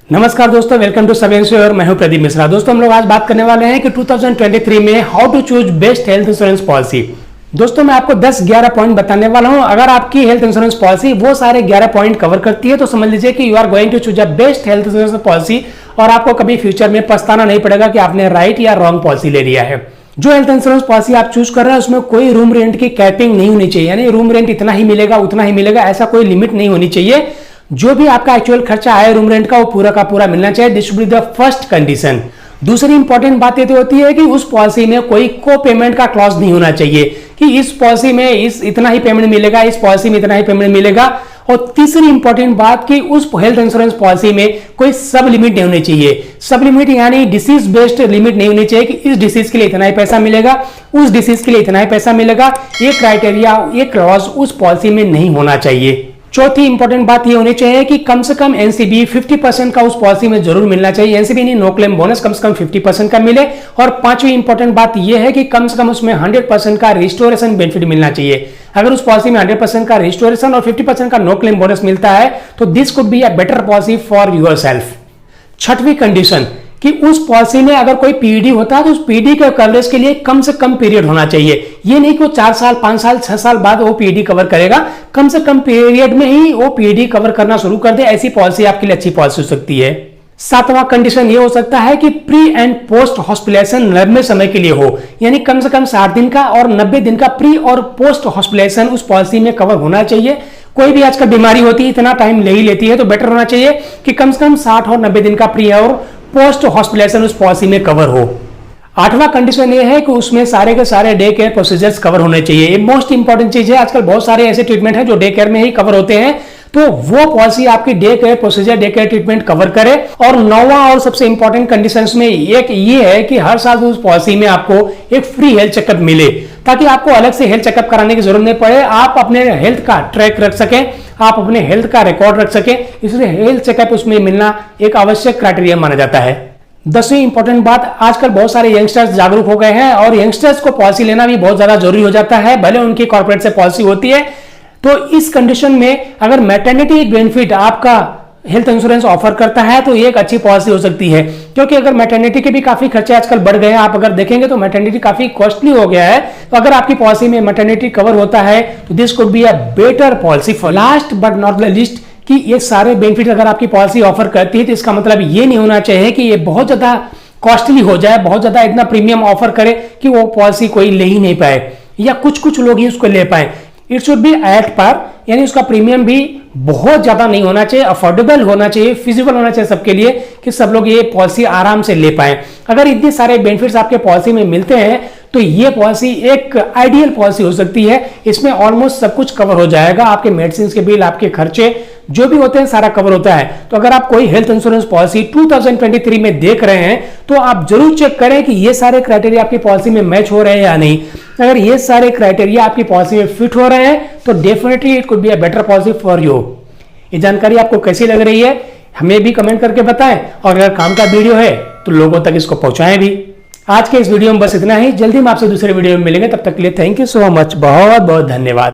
नमस्कार दोस्तों, welcome to सवेंस और मैं हूं प्रदीप मिश्रा। दोस्तों हम लोग आज बात करने वाले हैं कि 2023 में how to choose best health insurance policy. दोस्तों मैं आपको 10-11 पॉइंट बताने वाला हूं। अगर आपकी हेल्थ इंश्योरेंस पॉलिसी वो सारे 11 पॉइंट कवर करती है तो समझ लीजिए कि you are going to choose a best health insurance policy और आपको कभी फ्यूचर में पछताना नहीं पड़ेगा कि आपने राइट या रॉन्ग पॉलिसी ले लिया है। जो हेल्थ इंश्योरेंस पॉलिसी आप चूज कर रहे हैं उसमें कोई रूम रेंट की कैपिंग नहीं होनी चाहिए, यानी रूम रेंट इतना ही मिलेगा उतना ही मिलेगा, ऐसा कोई लिमिट नहीं होनी चाहिए। जो भी आपका एक्चुअल खर्चा है रूम रेंट का वो पूरा का पूरा मिलना चाहिए। This should be the first condition. दूसरी इंपॉर्टेंट बात ये तो होती है कि उस पॉलिसी में कोई को पेमेंट का क्लॉज नहीं होना चाहिए कि इस पॉलिसी में इतना ही पेमेंट मिलेगा, इस पॉलिसी में इतना ही पेमेंट मिलेगा। और तीसरी इंपॉर्टेंट बात कि उस हेल्थ इंश्योरेंस पॉलिसी में कोई सब लिमिट नहीं होनी चाहिए। सब लिमिट यानी डिसीज बेस्ड लिमिट नहीं होनी चाहिए कि इस डिसीज के लिए इतना ही पैसा मिलेगा, उस डिसीज के लिए इतना ही पैसा मिलेगा। ये क्राइटेरिया, ये क्लॉज उस पॉलिसी में नहीं होना चाहिए। चौथी इंपॉर्टेंट बात ये होनी चाहिए कि कम से कम एनसीबी 50% का उस पॉलिसी में जरूर मिलना चाहिए। एनसीबी नहीं, नो क्लेम बोनस कम से कम 50% का मिले। और पांचवी इंपॉर्टेंट बात ये है कि कम से कम उसमें 100% का रिस्टोरेशन बेनिफिट मिलना चाहिए। अगर उस पॉलिसी में 100% का रिस्टोरेशन और 50% का नो क्लेम बोनस मिलता है तो this could be a better policy for yourself. छठवीं कंडीशन कि उस पॉलिसी में अगर कोई पीडी होता है तो उस पीडी के कवरेज के लिए कम से कम पीरियड होना चाहिए। ये नहीं कि वो 4 साल 5 साल 6 साल बाद वो पीडी कवर करेगा, कम से कम पीरियड में ही वो पीडी कवर करना शुरू कर दे। ऐसी पॉलिसी आपके लिए अच्छी पॉलिसी हो सकती है। सातवां कंडीशन ये हो सकता है कि प्री एंड पोस्ट हॉस्पिटलाइजेशन लंबे समय के लिए हो, यानी कम से कम 60 दिन का और 90 दिन का प्री और पोस्ट हॉस्पिटलाइजेशन उस पॉलिसी में कवर होना चाहिए। कोई भी आजकल बीमारी होती है इतना टाइम ले ही लेती है तो बेटर होना चाहिए कि कम से कम 60 और 90 दिन का प्री और पोस्ट हॉस्पिटलाइजेशन उस पॉलिसी में कवर हो। आठवां कंडीशन ये है कि उसमें सारे के सारे डे केयर प्रोसीजर्स कवर होने चाहिए। ये मोस्ट इंपॉर्टेंट चीज है। आजकल बहुत सारे ऐसे ट्रीटमेंट हैं जो डे केयर में ही कवर होते हैं, तो वो पॉलिसी आपकी day care procedure, day care treatment cover करे। और नौवां और सबसे इंपॉर्टेंट कंडीशंस में एक ये है कि हर साल उस पॉलिसी में आपको एक फ्री हेल्थ चेकअप मिले, ताकि आपको अलग से हेल्थ चेकअप कराने की जरूरत नहीं पड़े। आप अपने हेल्थ का ट्रैक रख सकें, आप अपने हेल्थ का रिकॉर्ड रख सकें, इसलिए हेल्थ चेकअप उसमें मिलना एक आवश्यक क्राइटेरिया माना जाता है। 10वीं इंपॉर्टेंट बात, आजकल बहुत सारे यंगस्टर्स जागरूक हो गए हैं और यंगस्टर्स को पॉलिसी लेना भी बहुत ज्यादा जरूरी हो जाता है, भले उनकी कॉर्पोरेट से पॉलिसी होती है। तो इस कंडीशन में अगर मैटरनिटी बेनिफिट आपका हेल्थ इंश्योरेंस ऑफर करता है तो ये एक अच्छी पॉलिसी हो सकती है, क्योंकि अगर मैटरनिटी के भी काफी खर्चे आजकल बढ़ गए हैं। आप अगर देखेंगे तो मैटरनिटी काफी कॉस्टली हो गया है, तो अगर आपकी पॉलिसी में मैटरनिटी कवर होता है तो this could be a better policy for. Last but not the least कि ये सारे बेनिफिट अगर आपकी पॉलिसी ऑफर करती है तो इसका मतलब ये नहीं होना चाहिए कि ये बहुत ज्यादा कॉस्टली हो जाए, बहुत ज्यादा इतना प्रीमियम ऑफर करे कि वो पॉलिसी कोई ले ही नहीं पाए या कुछ लोग ही उसको ले पाए। It should be at par, यानी उसका प्रीमियम भी बहुत ज्यादा नहीं होना चाहिए, अफोर्डेबल होना चाहिए, फिजिबल होना चाहिए सबके लिए कि सब लोग ये पॉलिसी आराम से ले पाए। अगर इतने सारे बेनिफिट्स आपके पॉलिसी में मिलते हैं तो ये पॉलिसी एक आइडियल पॉलिसी हो सकती है। इसमें ऑलमोस्ट सब कुछ कवर हो जाएगा, आपके मेडिसिन के बिल, आपके खर्चे जो भी होते हैं सारा कवर होता है। तो अगर आप कोई हेल्थ इंश्योरेंस पॉलिसी 2023 में देख रहे हैं तो आप जरूर चेक करें कि ये सारे क्राइटेरिया आपकी पॉलिसी में मैच हो रहे हैं या नहीं। अगर ये सारे क्राइटेरिया आपकी पॉलिसी में फिट हो रहे हैं तो definitely it could be a better policy for you. ये जानकारी आपको कैसी लग रही है हमें भी कमेंट करके बताएं, और अगर काम का वीडियो है तो लोगों तक इसको पहुंचाएं भी। आज के इस वीडियो में बस इतना ही। जल्दी हम आपसे दूसरे वीडियो में मिलेंगे, तब तक के लिए थैंक यू सो मच, बहुत बहुत धन्यवाद।